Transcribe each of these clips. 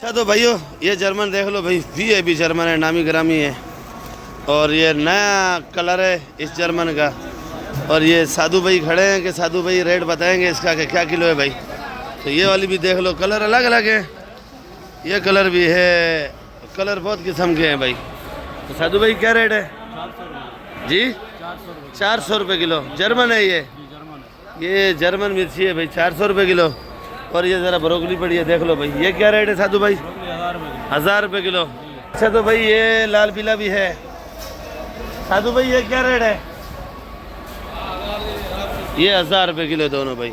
अच्छा तो भाइयों ये जर्मन देख लो भाई, वीआईपी जर्मन है, नामी ग्रामी है। और ये नया कलर है इस जर्मन का। और ये साधु भाई खड़े हैं कि साधु भाई रेट बताएंगे इसका कि क्या किलो है भाई। तो ये वाली भी देख लो, कलर अलग अलग है। ये कलर भी है, कलर बहुत किस्म के हैं भाई। तो साधु भाई क्या रेट है जी? 400 रुपये किलो। जर्मन है ये जर्मन मिर्ची है भाई, 400 रुपये किलो। और ये ज़रा ब्रोकली पड़ी है, देख लो भाई। ये क्या रेट है साधु भाई? 1000 रुपये किलो। अच्छा तो भाई ये लाल पीला भी है साधु भाई, ये क्या रेट है? ये 1000 रुपये किलो दोनों भाई।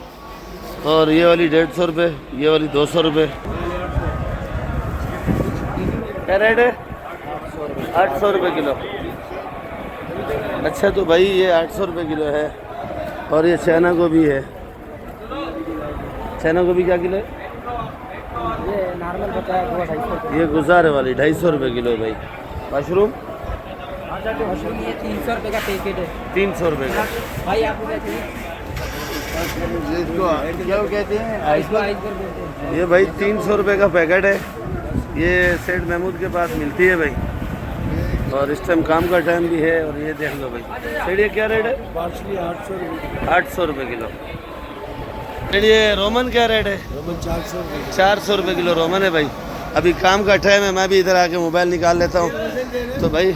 और ये वाली 150 रुपये, ये वाली 200 रुपये। क्या रेट है? 800 रुपये किलो। अच्छा तो भाई ये 800 रुपये किलो है। और ये चाइना गोभी है। चाइना गोभी क्या किलो है? ये नॉर्मल बताया 250। ये गुजारे वाली 250 रुपये किलो है भाई। मशरूम मशरूम ये 300 रुपये का पैकेट है। 300 रुपये का भाई आपको क्या चाहिए? क्या कहते हैं? आइसबर्ग बोलते हैं। ये भाई 300 रुपये का पैकेट है। ये सेठ महमूद के पास मिलती है भाई। और इस टाइम काम का टाइम भी है। और ये देख लो भाई सेठ, ये क्या रेट है? 800 रुपये किलो। सेठ ये रोमन क्या रेट है? रोमन 400 रुपये। 400 रुपये किलो रोमन है भाई। अभी काम का टाइम है, मैं भी इधर आके मोबाइल निकाल लेता हूँ। तो भाई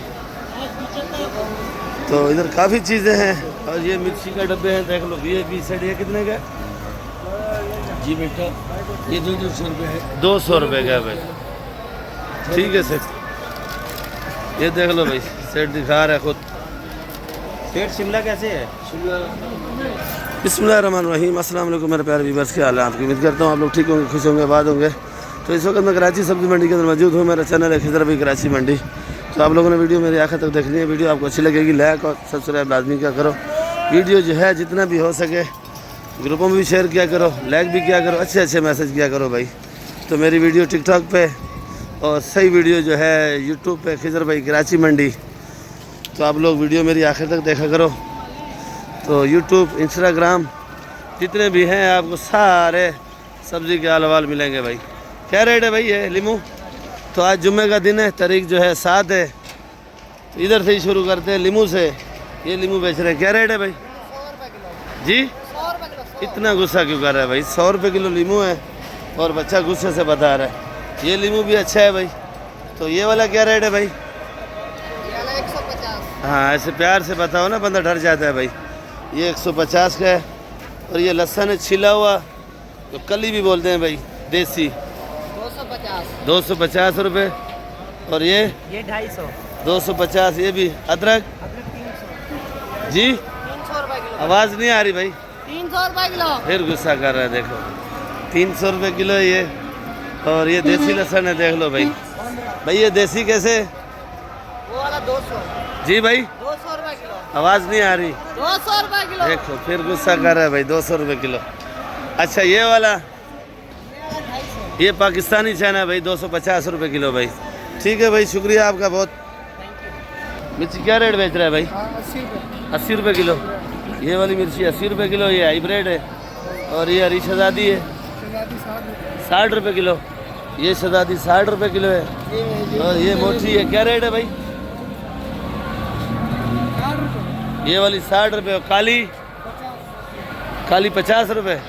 तो इधर काफ़ी चीज़ें हैं। और ये मिर्ची का डब्बे हैं, देख लो। वीआईपी सेट ये कितने का है? जी बेटा ये 200 रुपये है। 200 रुपये का है भाई। ठीक है सेठ, ये देख लो भाई, सेठ दिखा रहा है खुद। पेट शिमला कैसे है? बिस्मिल्लाहिर्रहमानिर्रहीम। अस्सलाम वालेकुम मेरे प्यारे व्यूअर्स, के हाल आपकी उम्मीद करता हूँ आप लोग ठीक होंगे, खुश होंगे, आबाद होंगे। तो इस वक्त मैं कराची सब्जी मंडी के अंदर मौजूद हूँ। मेरा चैनल है खिजर भाई कराची मंडी। तो आप लोगों ने वीडियो मेरी आखिर तक देखनी है। वीडियो आपको अच्छी लगेगी, लाइक और सब्सक्राइब लाजमी क्या करो। वीडियो जो है जितना भी हो सके ग्रुपों में भी शेयर किया करो, लाइक भी किया करो, अच्छे अच्छे मैसेज किया करो भाई। तो मेरी वीडियो टिकटॉक पे और सही वीडियो जो है यूट्यूब पे खिजर भाई कराची मंडी। तो आप लोग वीडियो मेरी आखिर तक देखा करो। तो यूट्यूब, इंस्टाग्राम जितने भी हैं आपको सारे सब्ज़ी के हाल हवाल मिलेंगे भाई। क्या रेट है भाई ये लीमू? तो आज जुम्मे का दिन है, तारीख जो है 7 है। तो इधर से ही शुरू करते हैं लीमू से। ये लीमू बेच रहे हैं, क्या रेट है भाई? 100 रुपये किलो जी? 100 रुपये किलो। इतना गुस्सा क्यों कर रहा है भाई? 100 रुपये किलो लीमू है और बच्चा गुस्से से बता रहा है। ये लीमू भी अच्छा है भाई। तो ये वाला क्या रेट है भाई? ये वाला 150। हाँ ऐसे प्यार से बताओ ना, बंदा डर जाता है भाई। ये 150 का है। और ये लहसुन है छिला हुआ, तो कली भी बोलते हैं भाई, देसी, 250। 250 रुपये। और ये 250। 250। ये भी अदरक अदरक 300। जी? 300 रुपये किलो। आवाज़ नहीं आ रही भाई, 300 रुपये किलो। फिर गुस्सा कर रहा है देखो। 300 रुपये किलो है ये। और ये देसी लहसुन है, देख लो भाई। भाई ये देसी कैसे? वो वाला 200। जी भाई 200 रुपये किलो। आवाज़ नहीं आ रही, 200 रुपये किलो। देखो फिर गुस्सा कर रहा है भाई। 200 रुपये किलो। अच्छा ये वाला, ये पाकिस्तानी चाइना भाई, 250 रुपये किलो भाई। ठीक है भाई, शुक्रिया आपका बहुत। मिर्ची क्या रेट बेच रहा है भाई? 80 रुपये। 80 रुपये किलो। ये वाली मिर्ची 80 रुपये किलो। ये हाइब्रिड है। और ये हरी शहजादी है 60 रुपये किलो। ये शहजादी 60 रुपये किलो है। और ये मोटी है, क्या रेट है भाई? ये वाली 60 रुपये। और काली? काली 50 रुपये।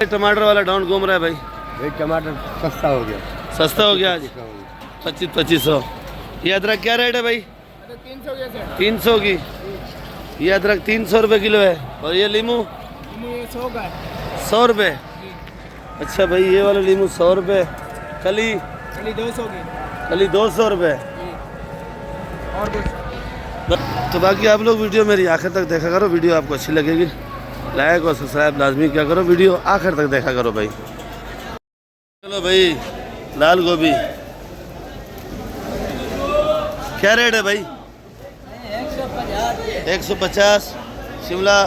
टमाटर वाला डाउन घूम रहा है भाई। भाई टमाटर सस्ता हो गया। सस्ता हो गया आज, 2500। ये अदरक क्या रेट है भाई? 300 की। ये अदरक 300 रुपये किलो है। और ये लीमू 100 का है। 100 रुपये। अच्छा भाई ये वाला लीमू 100 रुपये। कली? चलिए 200 की। कली 200 रुपये। और कुछ? तो बाकी आप लोग वीडियो मेरी आखिर तक देखा करो। वीडियो आपको अच्छी लगेगी, लाइक और सब्सक्राइब लाजमी क्या करो। वीडियो आखिर तक देखा करो भाई। चलो भाई लाल गोभी क्या रेट है भाई? 150। शिमला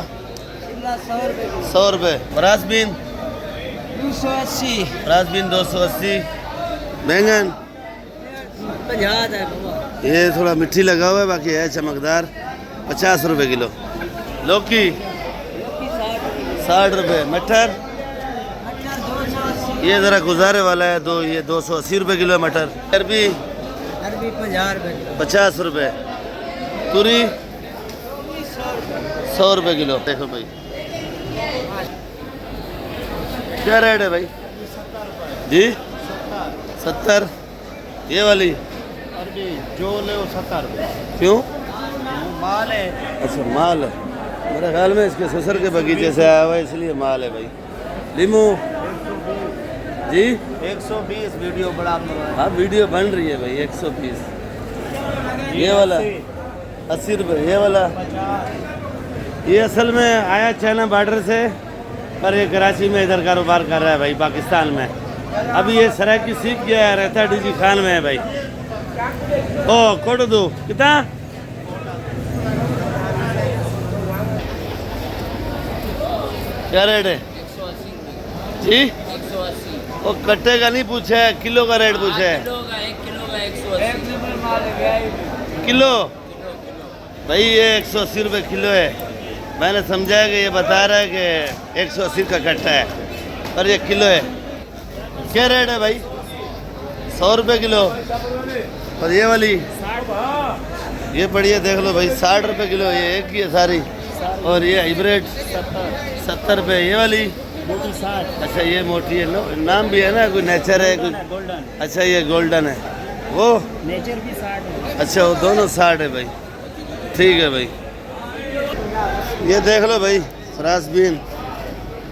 100 रुपये। फ्रांसबीन 280। फ्रांसबीन 280। बैंगन 50 है बाबा। ये थोड़ा मिट्टी लगा हुआ है, बाकी है चमकदार, 50 रुपये किलो। लौकी 60 रुपये। मटर ये ज़रा गुजारे वाला है दो, ये 280 रुपये किलो है मटर। अरबी अरबी 50 रुपये 50 रुपये। तुरी 100 रुपये किलो। देखो भाई क्या रेट है भाई जी? 70। ये वाली अरबी जो ले 70 रुपये। क्यों? माल है। अच्छा माल है, मेरे ख्याल में इसके ससुर के बगीचे से आया हुआ है इसलिए माल है भाई। लीमू जी 120 वीडियो बड़ा। हाँ वीडियो बन रही है भाई। 120। ये वाला 80 रुपये। ये वाला ये असल में आया चाइना बॉर्डर से, पर ये कराची में इधर कारोबार कर रहा है भाई, पाकिस्तान में। अभी ये सरायकी सीख गया है, रहता है डीजी खान में है भाई। ओ कोटो दो कितना? क्या रेट है जी? 180 वो कट्टे का नहीं पूछा है, किलो का रेट पूछा है। किलो का 1 किलो का 180 किलो भाई ये 180 रुपये किलो है। मैंने समझा है कि ये बता रहा है कि 180 का कट्टा है, पर ये किलो है। क्या रेट है भाई? 100 रुपये किलो। और ये वाली ये बढ़िया देख लो भाई, 60 रुपये किलो। ये एक ही है सारी। और ये हाइब्रिड 70 रुपये। ये वाली मोटी 60। अच्छा ये मोटी है, नाम भी है ना, कोई नेचर है कोई। गोल्डन अच्छा ये गोल्डन है। वो नेचर भी 60 है। अच्छा वो दोनों 60 है भाई। ठीक है भाई। ये देख लो भाई फ्रांस बीन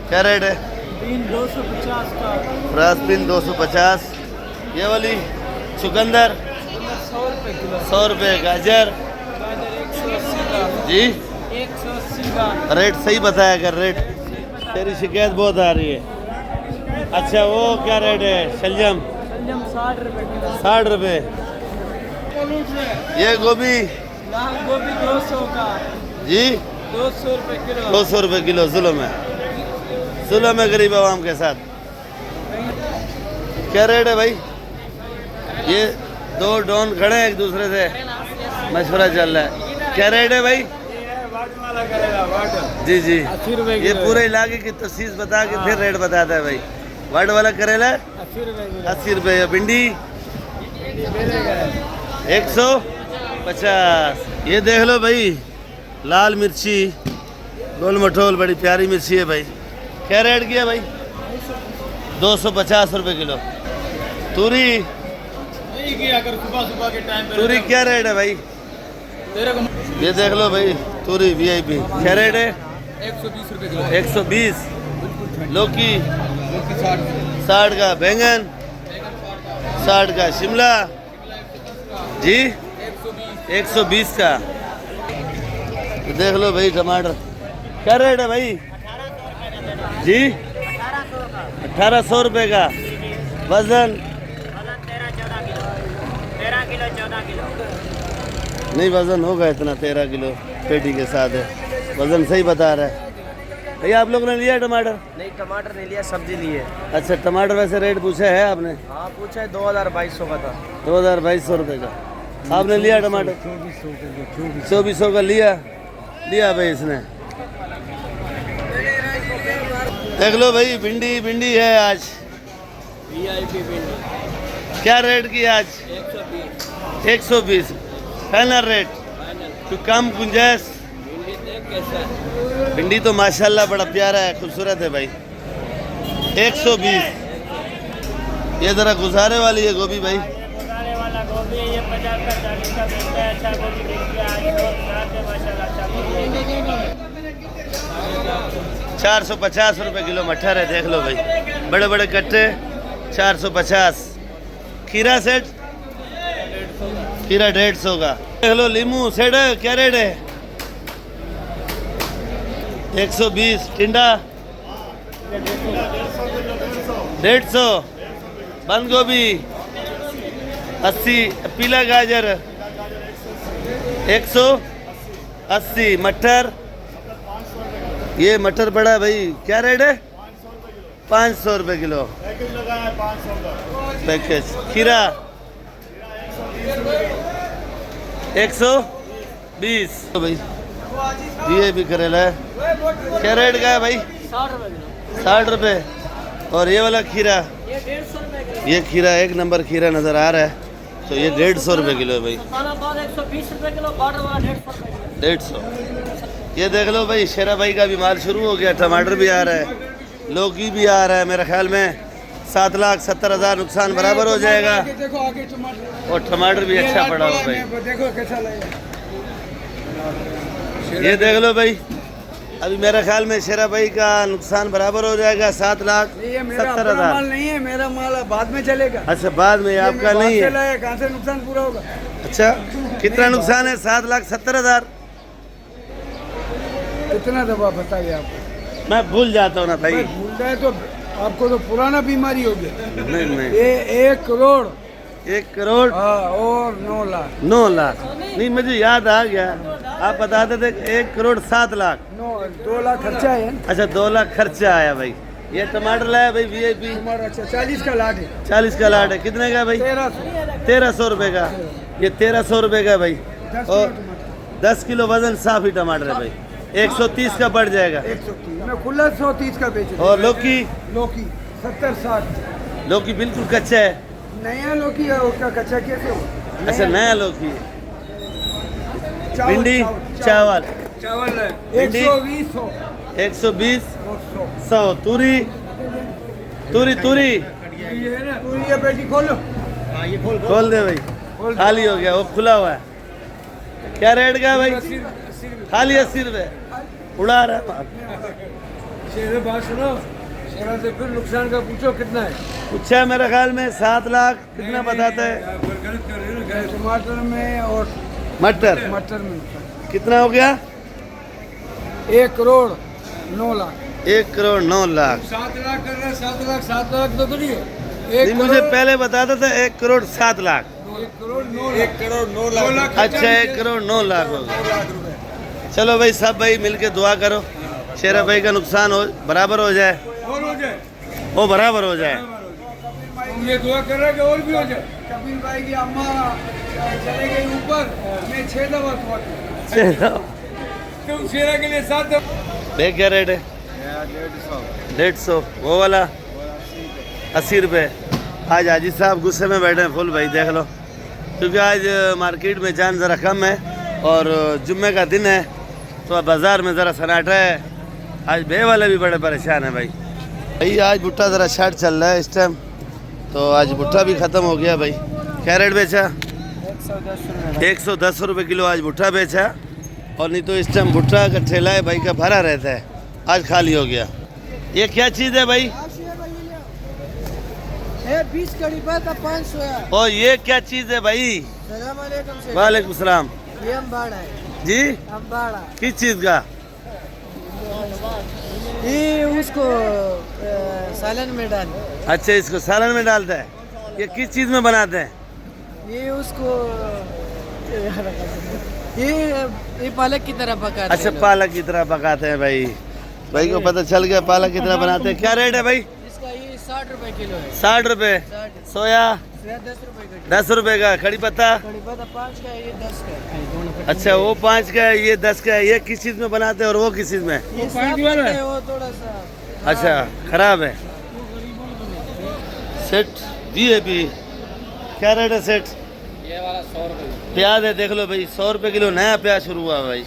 क्या रेट है? बीन 250 का। French bean 250। ये वाली चुकंदर 100 रुपये किलो। 100 रुपये। गाजर गाजर 180 का। जी 180 का। रेट सही बताया कर। रेट तेरी शिकायत बहुत आ रही है। अच्छा वो क्या रेट है? शलजम शलजम 60 रुपये किलो। 60 रुपये। ये गोभी लाल गोभी 200 का। जी 200 रुपये किलो। 200 रुपये किलो। जुल्म है, जुल्म है गरीब आवाम के साथ। क्या रेट है भाई? ये दो डॉन खड़े हैं एक दूसरे से मशवरा चल रहा है। क्या रेट है भाई? जी जी 80 रुपये ये पूरे इलाके की तफसीस बता के फिर रेट बताता है भाई। वाट वाला करेला 80 रुपये 80 रुपये। भिंडी 150। ये देख लो भाई लाल मिर्ची गोल मठोल, बड़ी प्यारी मिर्ची है भाई। क्या रेट किया भाई? 250 रुपये किलो। तूरी अगर सुबह सुबह के टाइम तूरी क्या रेट है भाई? ये देख लो भाई तूरी VIP क्या रेट है? 120 रुपये किलो। 120। लौकी 60 का। बैंगन 60 का। शिमला जी 120 का। देख लो भाई टमाटर क्या रेट है भाई जी? 1800 रुपये का। वजन 13 किलो 14 किलो। नहीं वजन होगा इतना, 13 किलो पेटी के साथ है। वजन सही बता रहा है भैया। आप लोग ने लिया टमाटर? नहीं टमाटर नहीं लिया, सब्जी ली है। अच्छा टमाटर वैसे रेट पूछा है आपने? हाँ पूछा है, 2200 का था। 2200 रुपये का। आपने लिया टमाटर? 2400 का लिया भाई इसने। देख लो भाई भिंडी है आज। VIP भिंडी क्या रेट की आज? 120। 120 फाइनल रेट। तो कम गुंजाइश? भिंडी देख कैसा है। भिंडी तो माशाल्लाह बड़ा प्यारा है, खूबसूरत है भाई। 120। ये ज़रा गुजारे वाली है गोभी भाई। गुजारे वाला गोभी ये 50 का 40 का बिकता है। अच्छा गोभी बिकती है आज लोग खाते माशाल्लाह। अच्छा गोभी 450 रुपये किलो मटर है। देख लो भाई बड़े बड़े कट्टे 450। खीरा सेट खीरा 150 का। देख लो लीमू सेट क्या रेट है? 120। टिंडा 150। बंद गोभी 80। पीला गाजर 180। मटर ये मटर पड़ा है भाई क्या रेट है? 500 रुपये किलो पैकेज। खीरा 120 तो भाई। ये भी करेला है क्या रेट का है भाई? 60 रुपये किलो। 60 रुपये। और ये वाला खीरा ये खीरा एक नंबर खीरा नज़र आ रहा है, तो ये 150 रुपये किलो है भाई। 120 रुपये किलो, बॉर्डर वाला 150 रुपये किलो। 150। ये देख लो भाई, शेरा भाई का भी माल शुरू हो गया। टमाटर भी आ रहा है, लौकी भी आ रहा है। मेरे ख्याल में 7,70,000 नुकसान बराबर हो जाएगा। देखो आगे टमाटर, और टमाटर भी अच्छा पड़ा हुआ भाई। देखो कैसा लगेगा। ये देख लो भाई, अभी मेरे ख्याल में शेरा भाई का नुकसान बराबर हो जाएगा। 7,70,000 नहीं है, मेरा माल बाद में चलेगा। अच्छा, बाद में आपका नहीं है। कहाँ से नुकसान पूरा होगा? अच्छा, कितना नुकसान है? 7,70,000। कितना दफा बताइए आपको? मैं भूल जाता हूँ ना भाई। भूल जाए तो आपको तो पुराना बीमारी हो गया। नहीं नहीं, ये 1 करोड़ 1 करोड़ और 9 लाख 9 लाख नहीं, मुझे याद आ गया। आप बताते थे 1 करोड़ 7 लाख। 2 लाख खर्चा है। अच्छा, 2 लाख खर्चा आया भाई। ये टमाटर लाया भाई VIP। अच्छा 40 का लाट है। 40 का लाट है। कितने का भाई? 1300 रुपये का। ये 1300 रुपये का भाई। और 10 किलो वजन साफ ही टमाटर है भाई। 130 का बढ़ जाएगा। 130 मैं खुला 130 का बेच। और लौकी 70-60। लौकी बिल्कुल कच्चा है। नया लौकी है, उसका कच्चा कैसे हो? अच्छा, नया लौकी है। भिंडी चावल चावल है भिंडी 120 100। तूरी तूरी तूरी ये पेटी खोलो। खोल दे भाई, खाली हो गया, वो खुला हुआ है। क्या रेट का है भाई? खाली 80 रुपये। उड़ा रहा है माल। शेरे बात सुनो, शेरा से फिर नुकसान का पूछो कितना है? पूछा है मेरे ख्याल में 7 लाख। कितना बताता है? टमाटर में और मटर मटर में कितना हो गया? 1 करोड़ 9 लाख। 1 करोड़ 9 लाख। 7 लाख कर रहे हैं। 7 लाख तो करिए। नहीं, मुझे पहले बताता था 1 करोड़ 7 लाख। 1 करोड़ 9 लाख। अच्छा, 1 करोड़ 9 लाख हो गया। चलो भाई, सब भाई मिलके दुआ करो, शेरा भाई का नुकसान हो बराबर हो जाए। और हो जाए, वो बराबर हो जाए। ये दुआ कर रहे हैं कि और भी हो जाए। कबीर भाई की अम्मा चले गई ऊपर, मैं 6 दफा दुआ की। तुम शेरा के लिए 7 दफा। देख क्या रेट है? 150। वो वाला 80 रुपये। आज हाजी साहब गुस्से में बैठे हैं फुल भाई, देख लो, क्योंकि आज मार्केट में जान ज़रा कम है और जुम्मे का दिन है, तो बाज़ार में ज़रा सन्नाटा है। आज बे वाले भी बड़े परेशान हैं भाई। आज भुट्टा ज़रा शार्ट चल रहा है इस टाइम, तो आज भुट्टा भी ख़त्म हो गया भाई। क्या रेट बेचा? 110 रुपये किलो आज भुट्टा बेचा। और नहीं तो इस टाइम भुट्टा का ठेला है भाई का भरा रहता है, आज खाली हो गया। ये क्या चीज़ है भाई? 20 कड़ी पर 500 है। और ये क्या चीज़ है भाई? वालेकुम सलाम। ये अम्बाड़ा है जी, अम्बाड़ा। किस चीज़ का? ये उसको सालन में डाल। अच्छा, इसको सालन में डालता है। ये किस चीज़ में बनाते हैं? ये उसको ये पालक की तरह पकाते हैं। अच्छा, पालक की तरह पकाते हैं भाई। भाई को पता चल गया पालक की तरह बनाते हैं। क्या रेट है भाई? इसका ये 60 रुपए किलो है। 60 रुपये। सोया 10 रुपए का। 10 रुपये का। कड़ी पत्ता 5 का, ये 10 का। अच्छा, वो 5 का है, ये 10 का है। ये किस चीज़ में बनाते हैं और वो किस चीज़ में? ये साफ है, वो थोड़ा सा अच्छा, खराब है। Set VIP। क्या रेट है सेट? ये वाला 100 रुपए। प्याज है, देख लो भाई, 100 रुपये किलो नया प्याज शुरू हुआ भाई।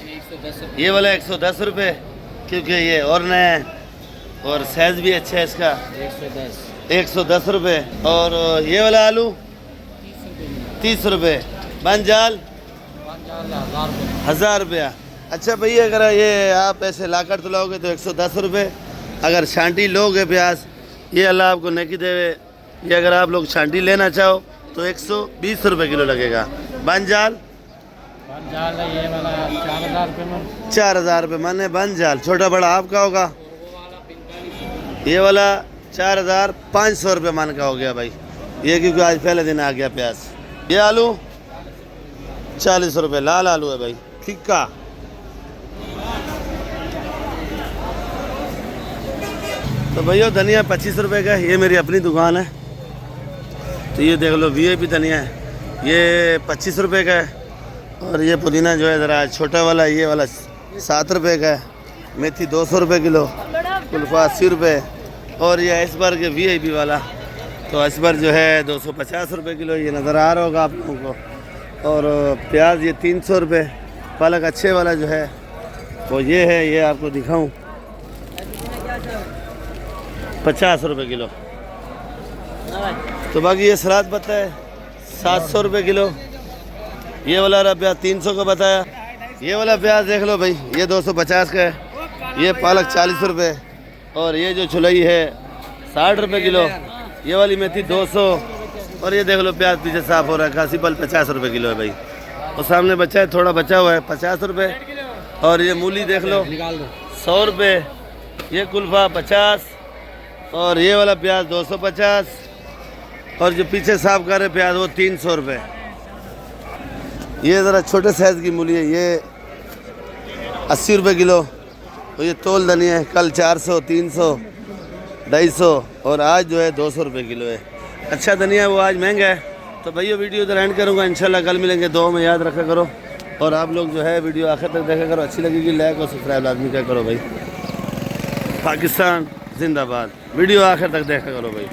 ये वाला 110 रुपये, क्योंकि ये और नया है और साइज़ भी अच्छा है इसका। 110 रुपये। और ये वाला आलू 30 रुपये। बंजाल 1000 रुपया। अच्छा भैया, अगर ये आप ऐसे लाकर तो लाओगे तो 110 रुपये। अगर छांटी लोगे प्याज, ये अल्लाह आपको नेकी देवे, ये अगर आप लोग छांटी लेना चाहो तो 120 रुपये किलो लगेगा। बंजाल ये वाला 4000 रुपए में। 4000 रुपये माने बंजाल। छोटा बड़ा आपका होगा। ये वाला 4500 रुपये मान का हो गया भाई, ये क्योंकि आज पहले दिन आ गया प्याज। ये आलू 40 रुपये, लाल आलू है भाई, फिक्का। तो भैया धनिया 25 रुपये का है। ये मेरी अपनी दुकान है, तो ये देख लो VIP धनिया है, ये 25 रुपये का है। और ये पुदीना जो है ज़रा छोटा वाला, ये वाला 7 रुपये का है। मेथी 200 रुपये किलो, कुल्फा 80 रुपये। और ये आइसबर्ग VIP वाला तो इस पर जो है 250 रुपये किलो ये नज़र आ रहा होगा आप लोगों को। और प्याज ये 300 रुपये। पालक अच्छे वाला जो है वो ये है, ये आपको दिखाऊं, 50 रुपये किलो। तो बाकी ये सलाद पत्ता है 700 रुपये किलो। ये वाला प्याज 300 का बताया। ये वाला प्याज देख लो भाई, ये 250 का है। ये पालक 40 रुपये। और ये जो छुलई है 60 रुपये किलो। ये वाली मेथी 200। और ये देख लो प्याज पीछे साफ हो रहा है, काशी फल 50 रुपये किलो है भाई। और सामने बच्चा है, थोड़ा बचा हुआ है, 50 रुपये। और ये मूली देख लो 100 रुपये। ये कुल्फा 50। और ये वाला प्याज 250। और जो पीछे साफ कर रहे प्याज वो 300 रुपये। ये ज़रा छोटे साइज़ की मूली है, ये 80 रुपये किलो। तो ये तोल धनिया है, कल 400, 300, 250 और आज जो है 200 रुपये किलो है। अच्छा धनिया है वो आज महंगा है। तो भैया वीडियो इधर एंड करूँगा, इंशाल्लाह कल मिलेंगे। दुआ में याद रखा करो। और आप लोग जो है वीडियो आखिर तक देखा करो, अच्छी लगेगी लाइक और सब्सक्राइब लाजमी क्या करो भाई। पाकिस्तान जिंदाबाद। वीडियो आखिर तक देखा करो भाई।